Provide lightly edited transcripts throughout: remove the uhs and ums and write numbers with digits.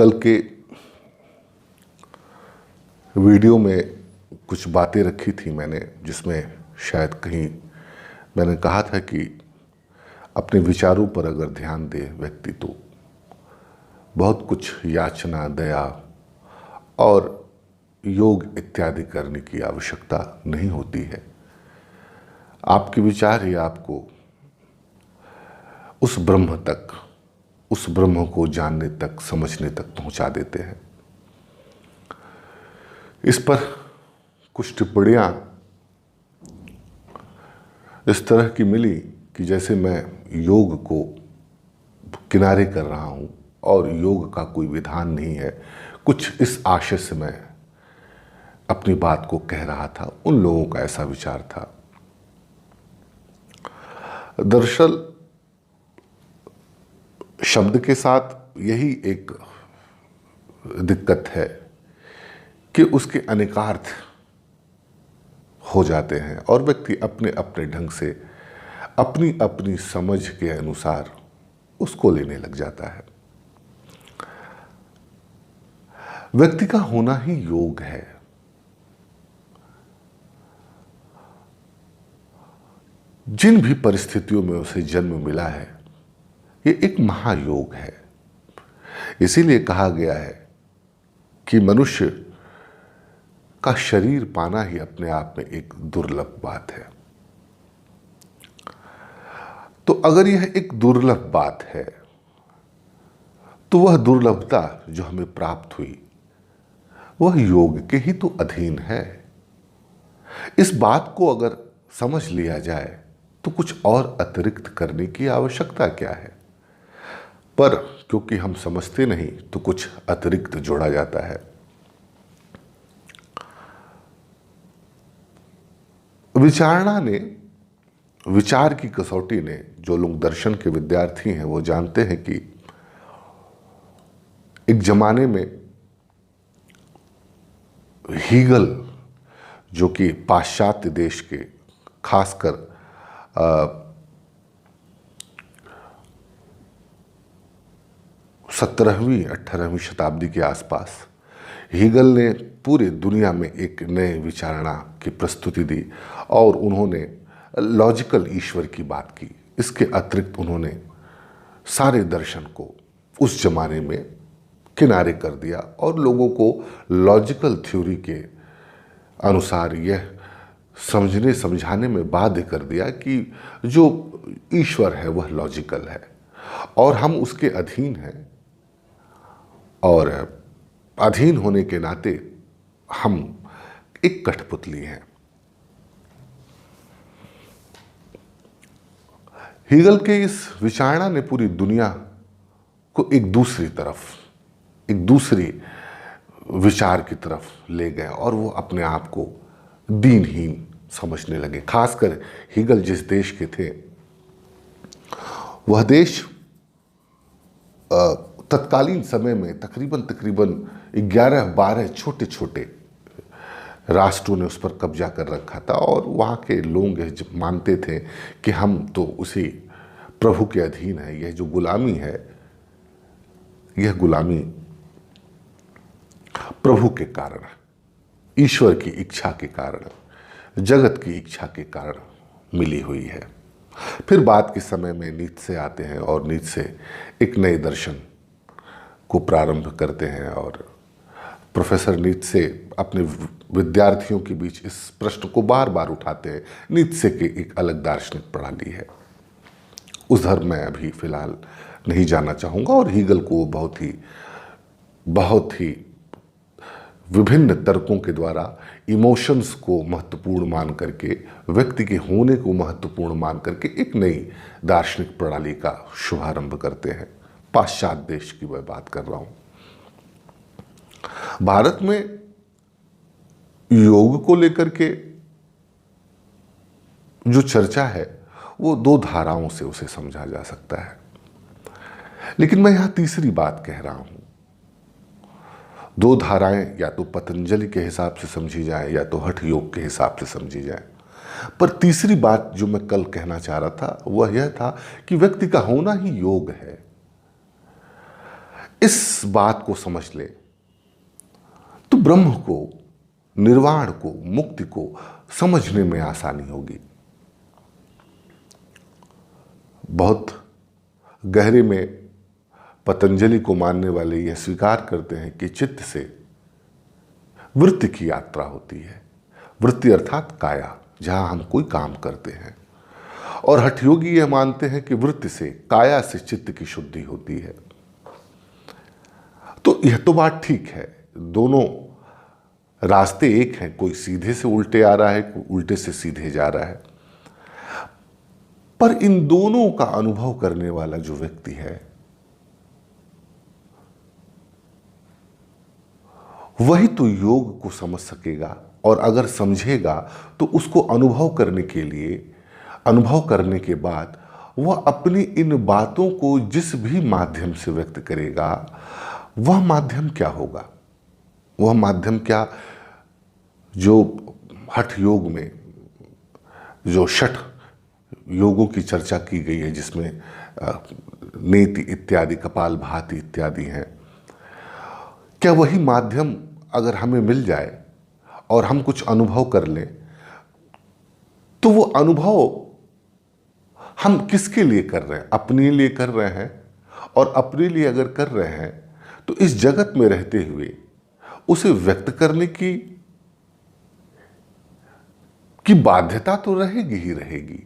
कल के वीडियो में कुछ बातें रखी थी मैंने, जिसमें शायद कहीं मैंने कहा था कि अपने विचारों पर अगर ध्यान दे व्यक्ति तो बहुत कुछ याचना, दया और योग इत्यादि करने की आवश्यकता नहीं होती है। आपके विचार ही आपको उस ब्रह्म तक, उस ब्रह्म को जानने तक, समझने तक पहुंचा देते हैं। इस पर कुछ टिप्पणियां इस तरह की मिली कि जैसे मैं योग को किनारे कर रहा हूं और योग का कोई विधान नहीं है। कुछ इस आशय से मैं अपनी बात को कह रहा था। उन लोगों का ऐसा विचार था। दरअसल शब्द के साथ यही एक दिक्कत है कि उसके अनेकार्थ हो जाते हैं और व्यक्ति अपने अपने ढंग से अपनी अपनी समझ के अनुसार उसको लेने लग जाता है। व्यक्ति का होना ही योग है। जिन भी परिस्थितियों में उसे जन्म मिला है, ये एक महायोग है। इसीलिए कहा गया है कि मनुष्य का शरीर पाना ही अपने आप में एक दुर्लभ बात है। तो अगर यह एक दुर्लभ बात है तो वह दुर्लभता जो हमें प्राप्त हुई वह योग के ही तो अधीन है। इस बात को अगर समझ लिया जाए तो कुछ और अतिरिक्त करने की आवश्यकता क्या है, पर क्योंकि हम समझते नहीं तो कुछ अतिरिक्त जोड़ा जाता है। विचारणा ने, विचार की कसौटी ने, जो लोग दर्शन के विद्यार्थी हैं वो जानते हैं कि एक जमाने में हीगल, जो कि पाश्चात्य देश के खासकर 17वीं 18वीं शताब्दी के आसपास हीगल ने पूरी दुनिया में एक नए विचारणा की प्रस्तुति दी और उन्होंने लॉजिकल ईश्वर की बात की। इसके अतिरिक्त उन्होंने सारे दर्शन को उस जमाने में किनारे कर दिया और लोगों को लॉजिकल थ्योरी के अनुसार यह समझने समझाने में बाध्य कर दिया कि जो ईश्वर है वह लॉजिकल है और हम उसके अधीन हैं, और अधीन होने के नाते हम एक कठपुतली हैं। हीगल के इस विचारणा ने पूरी दुनिया को एक दूसरी तरफ, एक दूसरी विचार की तरफ ले गए और वो अपने आप को दीनहीन समझने लगे। खासकर हीगल जिस देश के थे वह देश तत्कालीन समय में तकरीबन 11-12 छोटे छोटे राष्ट्रों ने उस पर कब्जा कर रखा था और वहाँ के लोग मानते थे कि हम तो उसी प्रभु के अधीन है। यह जो गुलामी है, यह गुलामी प्रभु के कारण, ईश्वर की इच्छा के कारण, जगत की इच्छा के कारण मिली हुई है। फिर बाद के समय में नीत्शे आते हैं और नीत्शे एक नए दर्शन को प्रारंभ करते हैं और प्रोफेसर नीत्शे अपने विद्यार्थियों के बीच इस प्रश्न को बार बार उठाते हैं। नीत्शे की एक अलग दार्शनिक प्रणाली है, उधर मैं अभी फिलहाल नहीं जाना चाहूँगा। और हीगल को बहुत ही विभिन्न तर्कों के द्वारा इमोशंस को महत्वपूर्ण मान करके, व्यक्ति के होने को महत्वपूर्ण मान करके एक नई दार्शनिक प्रणाली का शुभारंभ करते हैं। पाश्चात्य देश की मैं बात कर रहा हूं। भारत में योग को लेकर के जो चर्चा है वो दो धाराओं से उसे समझा जा सकता है, लेकिन मैं यहां तीसरी बात कह रहा हूं। दो धाराएं या तो पतंजलि के हिसाब से समझी जाए या तो हठ योग के हिसाब से समझी जाए, पर तीसरी बात जो मैं कल कहना चाह रहा था वह यह था कि व्यक्ति का होना ही योग है। इस बात को समझ ले तो ब्रह्म को, निर्वाण को, मुक्ति को समझने में आसानी होगी। बहुत गहरे में पतंजलि को मानने वाले यह स्वीकार करते हैं कि चित्त से वृत्ति की यात्रा होती है। वृत्ति अर्थात काया, जहां हम कोई काम करते हैं। और हठयोगी यह मानते हैं कि वृत्ति से, काया से चित्त की शुद्धि होती है। तो यह तो बात ठीक है, दोनों रास्ते एक हैं, कोई सीधे से उल्टे आ रहा है, कोई उल्टे से सीधे जा रहा है। पर इन दोनों का अनुभव करने वाला जो व्यक्ति है वही तो योग को समझ सकेगा, और अगर समझेगा तो उसको अनुभव करने के लिए, अनुभव करने के बाद वह अपनी इन बातों को जिस भी माध्यम से व्यक्त करेगा, वह माध्यम क्या होगा? वह माध्यम क्या, जो हठ योग में जो षठ योगों की चर्चा की गई है, जिसमें नेति इत्यादि, कपालभाति इत्यादि हैं, क्या वही माध्यम अगर हमें मिल जाए और हम कुछ अनुभव कर लें, तो वो अनुभव हम किसके लिए कर रहे हैं? अपने लिए कर रहे हैं। और अपने लिए अगर कर रहे हैं तो इस जगत में रहते हुए उसे व्यक्त करने की बाध्यता तो रहेगी ही रहेगी।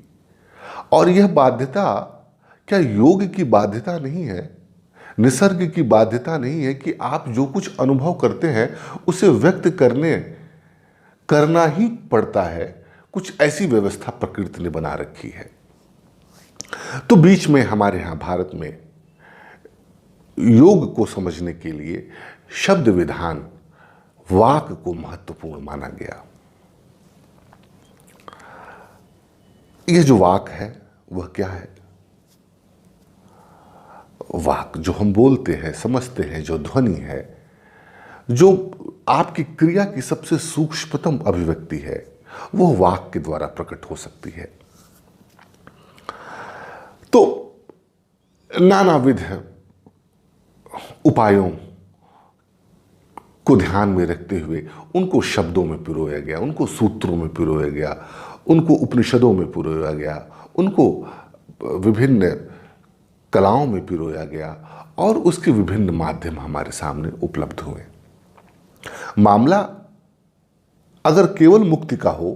और यह बाध्यता क्या योग की बाध्यता नहीं है, निसर्ग की बाध्यता नहीं है कि आप जो कुछ अनुभव करते हैं उसे व्यक्त करना ही पड़ता है? कुछ ऐसी व्यवस्था प्रकृति ने बना रखी है। तो बीच में हमारे यहां भारत में योग को समझने के लिए शब्द विधान, वाक को महत्वपूर्ण माना गया। यह जो वाक है वह क्या है? वाक जो हम बोलते हैं, समझते हैं, जो ध्वनि है, जो आपकी क्रिया की सबसे सूक्ष्मतम अभिव्यक्ति है, वह वाक के द्वारा प्रकट हो सकती है। तो नानाविध उपायों को ध्यान में रखते हुए उनको शब्दों में पिरोया गया, उनको सूत्रों में पिरोया गया, उनको उपनिषदों में पिरोया गया, उनको विभिन्न कलाओं में पिरोया गया, और उसके विभिन्न माध्यम हमारे सामने उपलब्ध हुए। मामला अगर केवल मुक्ति का हो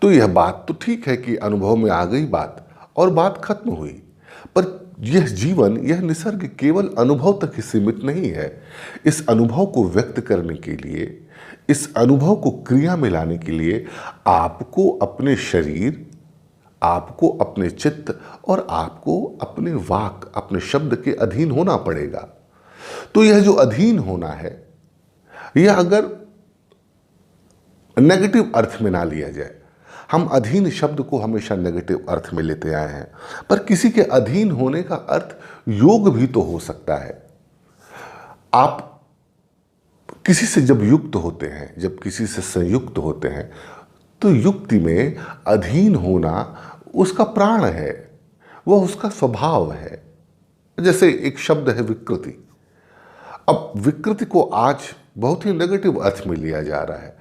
तो यह बात तो ठीक है कि अनुभव में आ गई बात और बात खत्म हुई। पर यह जीवन, यह निसर्ग केवल अनुभव तक ही सीमित नहीं है। इस अनुभव को व्यक्त करने के लिए, इस अनुभव को क्रिया में लाने के लिए आपको अपने शरीर, आपको अपने चित्त और आपको अपने वाक, अपने शब्द के अधीन होना पड़ेगा। तो यह जो अधीन होना है, यह अगर नेगेटिव अर्थ में ना लिया जाए, हम अधीन शब्द को हमेशा नेगेटिव अर्थ में लेते आए हैं, पर किसी के अधीन होने का अर्थ योग भी तो हो सकता है। आप किसी से जब युक्त होते हैं, जब किसी से संयुक्त होते हैं, तो युक्ति में अधीन होना उसका प्राण है, वह उसका स्वभाव है। जैसे एक शब्द है विकृति। अब विकृति को आज बहुत ही नेगेटिव अर्थ में लिया जा रहा है।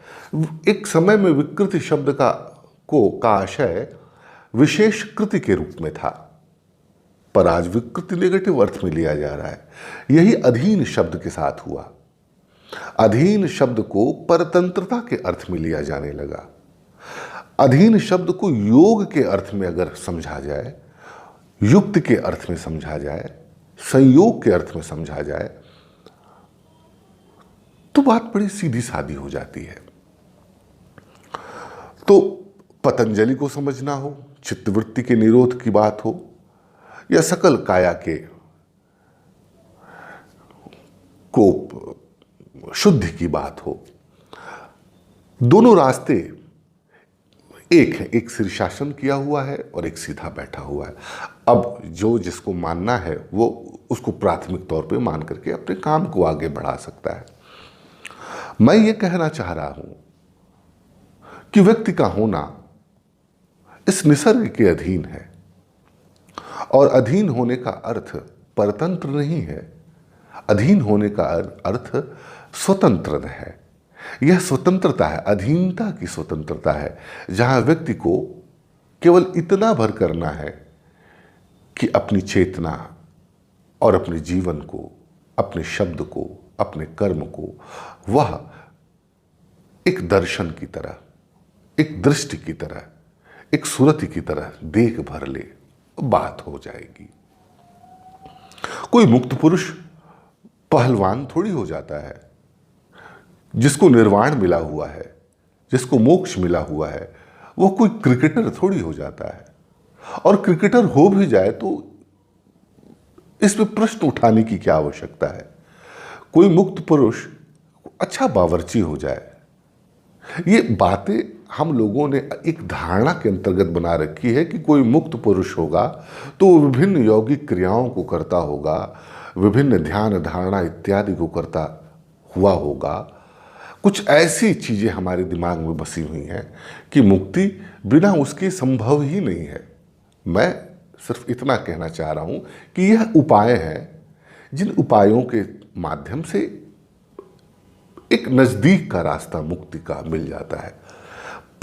एक समय में विकृति शब्द का आशय विशेष कृति के रूप में था, पर आज विकृति नेगेटिव अर्थ में लिया जा रहा है। यही अधीन शब्द के साथ हुआ। अधीन शब्द को परतंत्रता के अर्थ में लिया जाने लगा। अधीन शब्द को योग के अर्थ में अगर समझा जाए, युक्त के अर्थ में समझा जाए, संयोग के अर्थ में समझा जाए, तो बात बड़ी सीधी सादी हो जाती है। तो पतंजलि को समझना हो, चित्तवृत्ति के निरोध की बात हो, या सकल काया के को शुद्धि की बात हो, दोनों रास्ते एक है। एक शीर्षासन किया हुआ है और एक सीधा बैठा हुआ है। अब जो जिसको मानना है वो उसको प्राथमिक तौर पे मान करके अपने काम को आगे बढ़ा सकता है। मैं ये कहना चाह रहा हूं कि व्यक्ति का होना इस निसर्ग के अधीन है, और अधीन होने का अर्थ परतंत्र नहीं है। अधीन होने का अर्थ स्वतंत्र है। यह स्वतंत्रता है, अधीनता की स्वतंत्रता है, जहां व्यक्ति को केवल इतना भर करना है कि अपनी चेतना और अपने जीवन को, अपने शब्द को, अपने कर्म को वह एक दर्शन की तरह, एक दृष्टि की तरह, एक सुरति की तरह देख भर ले, बात हो जाएगी। कोई मुक्त पुरुष पहलवान थोड़ी हो जाता है। जिसको निर्वाण मिला हुआ है, जिसको मोक्ष मिला हुआ है, वो कोई क्रिकेटर थोड़ी हो जाता है। और क्रिकेटर हो भी जाए तो इसमें प्रश्न उठाने की क्या आवश्यकता है। कोई मुक्त पुरुष अच्छा बावर्ची हो जाए, ये बातें हम लोगों ने एक धारणा के अंतर्गत बना रखी है कि कोई मुक्त पुरुष होगा तो वो विभिन्न यौगिक क्रियाओं को करता होगा, विभिन्न ध्यान धारणा इत्यादि को करता हुआ होगा। कुछ ऐसी चीजें हमारे दिमाग में बसी हुई हैं कि मुक्ति बिना उसके संभव ही नहीं है। मैं सिर्फ इतना कहना चाह रहा हूं कि यह उपाय हैं, जिन उपायों के माध्यम से एक नजदीक का रास्ता मुक्ति का मिल जाता है।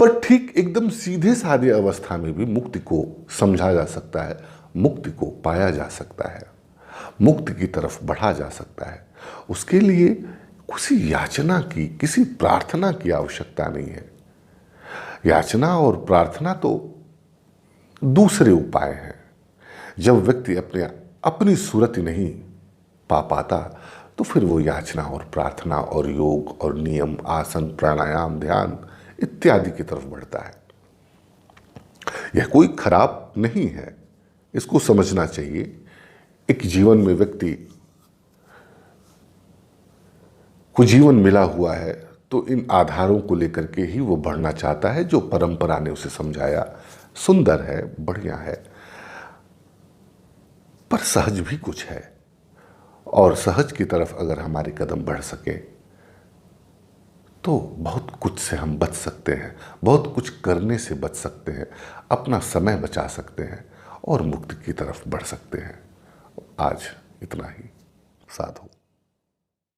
पर ठीक एकदम सीधे साधे अवस्था में भी मुक्ति को समझा जा सकता है, मुक्ति को पाया जा सकता है, मुक्ति की तरफ बढ़ा जा सकता है। उसके लिए किसी याचना की, किसी प्रार्थना की आवश्यकता नहीं है। याचना और प्रार्थना तो दूसरे उपाय हैं। जब व्यक्ति अपनी सूरत नहीं पा पाता तो फिर वो याचना और प्रार्थना और योग और नियम, आसन, प्राणायाम, ध्यान इत्यादि की तरफ बढ़ता है। यह कोई खराब नहीं है, इसको समझना चाहिए। एक जीवन में व्यक्ति को जीवन मिला हुआ है तो इन आधारों को लेकर के ही वो बढ़ना चाहता है जो परंपरा ने उसे समझाया। सुंदर है, बढ़िया है, पर सहज भी कुछ है। और सहज की तरफ अगर हमारे कदम बढ़ सके तो बहुत कुछ से हम बच सकते हैं, बहुत कुछ करने से बच सकते हैं, अपना समय बचा सकते हैं और मुक्ति की तरफ बढ़ सकते हैं। आज इतना ही। साधु।